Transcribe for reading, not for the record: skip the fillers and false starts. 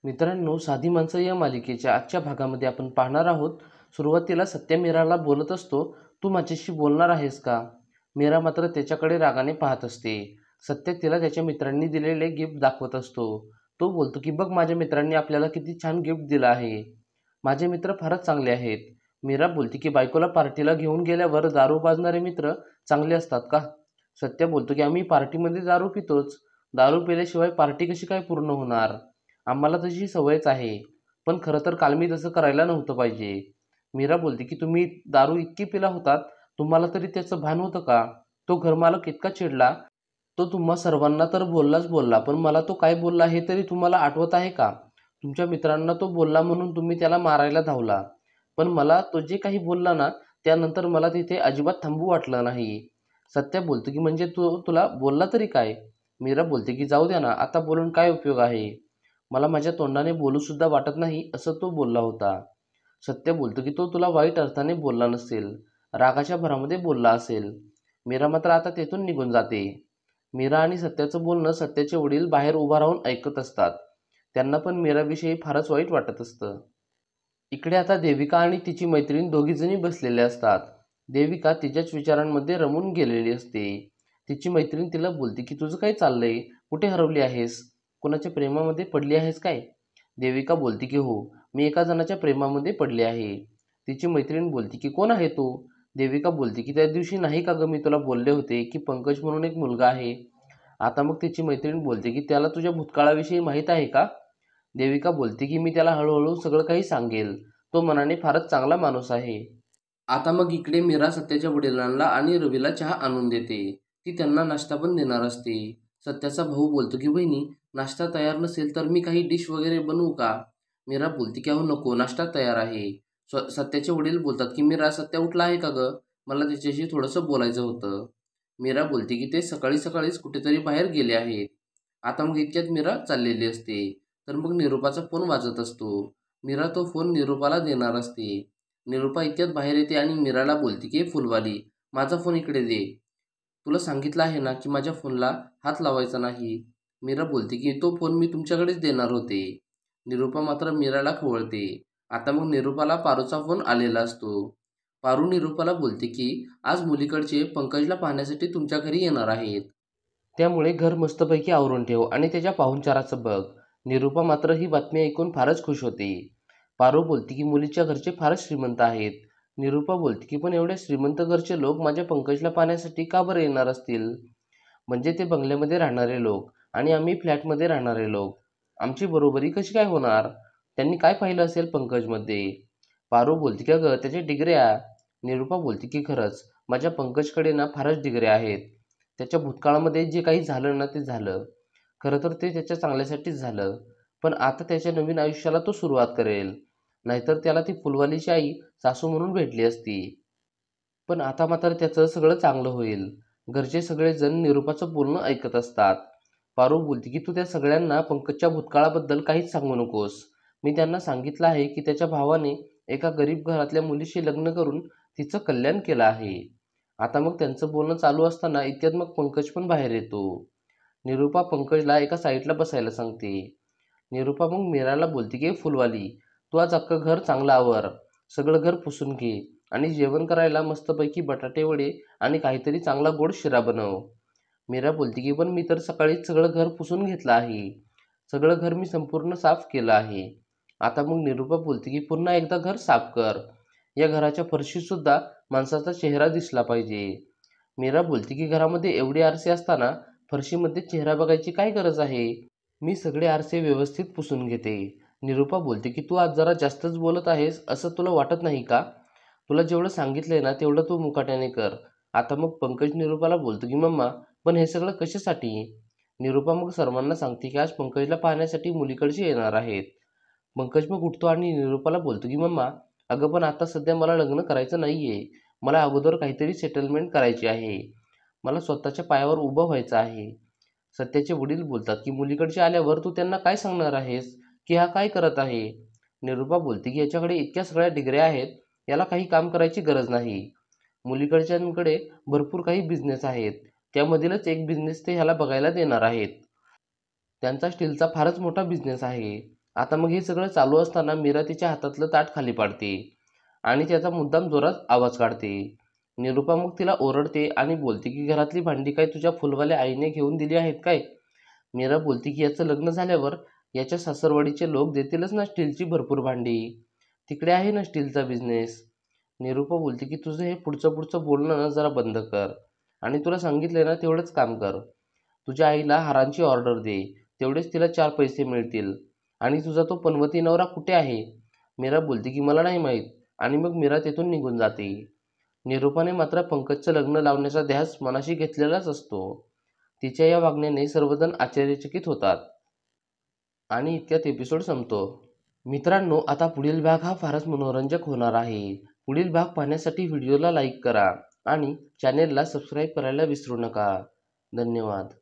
मित्रांनो, साधी माणसं या मालिकेच्या आजच्या भागामध्ये आपण पाहणार आहोत. सुरुवातीला सत्या मीराला बोलत असतो, "तू माझ्याशी बोलणार आहेस का?" मीरा मात्र त्याच्याकडे रागाने पाहत असते. सत्या तिला त्याच्या मित्रांनी दिलेले गिफ्ट दाखवत असतो. तो बोलतो की "बघ, माझ्या मित्रांनी आपल्याला किती छान गिफ्ट दिलं आहे. माझे मित्र फारच चांगले आहेत." मीरा बोलते की "बायकोला पार्टीला घेऊन गेल्यावर दारू पाजणारे मित्र चांगले असतात का?" सत्या बोलतो की "आम्ही पार्टीमध्ये दारू पितोच. दारू पिल्याशिवाय पार्टी कशी काय पूर्ण होणार? आम्हाला तशी सवयच आहे. पण खरं तर काल मी तसं करायला नव्हतं पाहिजे." मीरा बोलते की "तुम्ही दारू इतकी पिला होतात, तुम्हाला तरी त्याचं भान होतं का? तो घरमालक इतका चिडला, तो तुम्हा सर्वांना तर बोललाच बोलला, पण मला तो काय बोलला हे तरी तुम्हाला आठवत आहे का? तुमच्या मित्रांना तो बोलला म्हणून तुम्ही त्याला मारायला धावला. पण मला तो जे काही बोलला ना, त्यानंतर मला तिथे अजिबात थांबू वाटलं नाही." सत्या बोलतो की "म्हणजे तो तुला बोलला तरी काय?" मीरा बोलते की "जाऊ द्या ना, आता बोलून काय उपयोग आहे? मला माझ्या तोंडाने बोलूसुद्धा वाटत नाही असं तो बोलला होता." सत्य बोलतो की "तो तुला वाईट अर्थाने बोलला नसेल, रागाच्या भरामध्ये बोलला असेल." मीरा मात्र आता तेथून निघून जाते. मीरा आणि सत्याचं बोलणं सत्याचे वडील बाहेर उभा राहून ऐकत असतात. त्यांना पण मीराविषयी फारच वाईट वाटत असतं. इकडे आता देविका आणि तिची मैत्रीण दोघीजणी बसलेल्या असतात. देविका तिच्याच विचारांमध्ये रमून गेलेली असते. तिची मैत्रीण तिला बोलते की "तुझं काय चाललंय? कुठे हरवली आहेस? कोणाच्या प्रेमामध्ये पडली आहेस काय?" देविका बोलते की "हो, मी एका जणाच्या प्रेमामध्ये पडले आहे." तिची मैत्रीण बोलते की "कोण आहे तो?" देविका बोलते की "त्या दिवशी नाही का गं मी तुला बोलले होते की पंकज म्हणून एक मुलगा आहे." आता मग तिची मैत्रीण बोलते की "त्याला तुझ्या भूतकाळाविषयी माहीत आहे का?" देविका बोलते की "मी त्याला हळूहळू सगळं काही सांगेल. तो मनाने फारच चांगला माणूस आहे." आता मग इकडे मीरा सत्याच्या वडिलांना आणि रवीला चहा आणून देते. ती त्यांना नाश्ता पण देणार असते. सत्याचा भाऊ बोलतो की "वहिनी, नाश्ता तयार नसेल तर मी काही डिश वगैरे बनवू का?" मीरा बोलते की "अहो नको, नाश्ता तयार आहे." सत्याचे वडील बोलतात की "मीरा, सत्या उठला आहे का गं? मला त्याच्याशी थोडंसं बोलायचं होतं." मीरा बोलते की "ते सकाळी सकाळीच कुठेतरी बाहेर गेले आहेत." आता मग इतक्यात मीरा चाललेली असते. तर मग निरूपाचा फोन वाजत असतो. मीरा तो फोन निरूपाला देणार असते. निरूपा इतक्यात बाहेर येते आणि मीराला बोलते की फुलवाली, माझा फोन इकडे दे. तुला सांगितलं आहे ना की माझ्या फोनला हात लावायचा नाही." मीरा बोलते की तो फोन मी तुमच्याकडेच देणार होते. निरूपा मात्र मीराला खवळते. आता मग निरूपाला पारूचा फोन आलेला असतो. पारू निरूपाला बोलते की आज मुलीकडचे पंकजला पाहण्यासाठी तुमच्या घरी येणार आहेत. त्यामुळे घर मस्तपैकी आवरून ठेव आणि त्याच्या पाहुणचाराचं बघ. निरूपा मात्र ही बातमी ऐकून फारच खुश होते. पारू बोलते की मुलीच्या घरचे फारच श्रीमंत आहेत. निरूपा बोलते की "पण एवढ्या श्रीमंत घरचे लोक माझ्या पंकजला पाहण्यासाठी का बरं येणार असतील? म्हणजे ते बंगल्यामध्ये राहणारे लोक आणि आम्ही फ्लॅटमध्ये राहणारे लोक. आमची बरोबरी कशी काय होणार? त्यांनी काय पाहिलं असेल पंकजमध्ये?" पारू बोलते की "अगं, त्याच्या डिग्र्या." निरूपा बोलते की "खरंच, माझ्या पंकजकडे ना फारच डिग्र्या आहेत. त्याच्या भूतकाळामध्ये जे काही झालं ना ते झालं. खरं तर ते त्याच्या चांगल्यासाठीच झालं. पण आता त्याच्या नवीन आयुष्याला तो सुरुवात करेल. नाहीतर त्याला ती फुलवालीची आई सासू म्हणून भेटली असती. पण आता मात्र त्याचं सगळं चांगलं होईल." घरचे सगळेजण निरूपाचं बोलणं ऐकत असतात. पारू बोलते की "तू त्या सगळ्यांना पंकजच्या भूतकाळाबद्दल काहीच सांगू नकोस. मी त्यांना सांगितलं आहे की त्याच्या भावाने एका गरीब घरातल्या मुलीशी लग्न करून तिचं कल्याण केलं आहे." आता मग त्यांचं बोलणं चालू असताना इतक्यात मग पंकज पण बाहेर येतो. निरूपा पंकजला एका साईडला बसायला सांगते. निरूपा मग मीराला बोलते की फुलवाली, तू आज अख्खं घर चांगलं आवर. सगळं घर पुसून घे आणि जेवण करायला मस्तपैकी बटाटे वडे आणि काहीतरी चांगला गोड शिरा बनव." मीरा बोलते की "पण मी तर सकाळीच सगळं घर पुसून घेतलं आहे. सगळं घर मी संपूर्ण साफ केलं आहे." आता मग निरूपा बोलते की "पुन्हा एकदा घर साफ कर. या घराच्या फरशीत सुद्धा माणसाचा चेहरा दिसला पाहिजे." मीरा बोलते की "घरामध्ये एवढे आरसे असताना फरशीमध्ये चेहरा बघायची काय गरज आहे? मी सगळे आरसे व्यवस्थित पुसून घेते." निरूपा बोलते की "तू आज जरा जास्तच बोलत आहेस असं तुला वाटत नाही का? तुला जेवढं सांगितलंय ना तेवढं तू मुकाट्याने कर." आता मग पंकज निरूपाला बोलतो की "मम्मा, पण हे सगळं कशासाठी?" निरूपा मग सर्वांना सांगते की आज पंकजला पाहण्यासाठी मुलीकडचे येणार आहेत. पंकज मग उठतो आणि निरूपाला बोलतो की "मम्मा, अगं पण आता सध्या मला लग्न करायचं नाहीये. मला अगोदर काहीतरी सेटलमेंट करायची आहे. मला स्वतःच्या पायावर उभं व्हायचं आहे." सत्याचे वडील बोलतात की "मुलीकडचे आल्यावर तू त्यांना काय सांगणार आहेस की हा काय करत आहे?" निरूपा बोलते की "याच्याकडे इतक्या सगळ्या डिग्र्या आहेत, याला काही काम करायची गरज नाही. मुलीकडच्यांकडे भरपूर काही बिझनेस आहेत. त्यामधीलच एक बिझनेस ते ह्याला बघायला देणार आहेत. त्यांचा स्टीलचा फारच मोठा बिझनेस आहे. आता मग हे सगळं चालू असताना मीरा तिच्या हातातलं ताट खाली पाडते आणि त्याचा मुद्दाम जोरात आवाज काढते. निरुपा मग तिला ओरडते आणि बोलते की घरातली भांडी काय तुझ्या फुलवाल्या आईने घेऊन दिली आहेत काय? मीरा बोलते की याचं लग्न झाल्यावर याच्या सासरवाडीचे लोक देतीलच ना स्टीलची भरपूर भांडी. तिकडे आहे ना स्टीलचा बिझनेस. निरुपा बोलते की तुझं हे पुढचं पुढचं बोलणं ना जरा बंद कर आणि तुला सांगितलंय ना तेवढंच काम कर. तुझ्या आईला हारांची ऑर्डर दे, तेवढेच तिला 4 पैसे मिळतील. आणि तुझा तो पनवती नवरा कुठे आहे? मीरा बोलते की मला नाही माहीत आणि मग मीरा तिथून निघून जाते. निरुपाने मात्र पंकजचं लग्न लावण्याचा ध्यास मनाशी घेतलेलाच असतो. तिच्या या वागण्याने सर्वजण आश्चर्यचकित होतात आणि इतक्यात एपिसोड संपतो. मित्रांनो, आता पुढील भाग हा फारच मनोरंजक होणार आहे. पुढील भाग पाहण्यासाठी व्हिडिओला लाईक करा आणि चॅनेलला सबस्क्राईब करायला विसरू नका. धन्यवाद.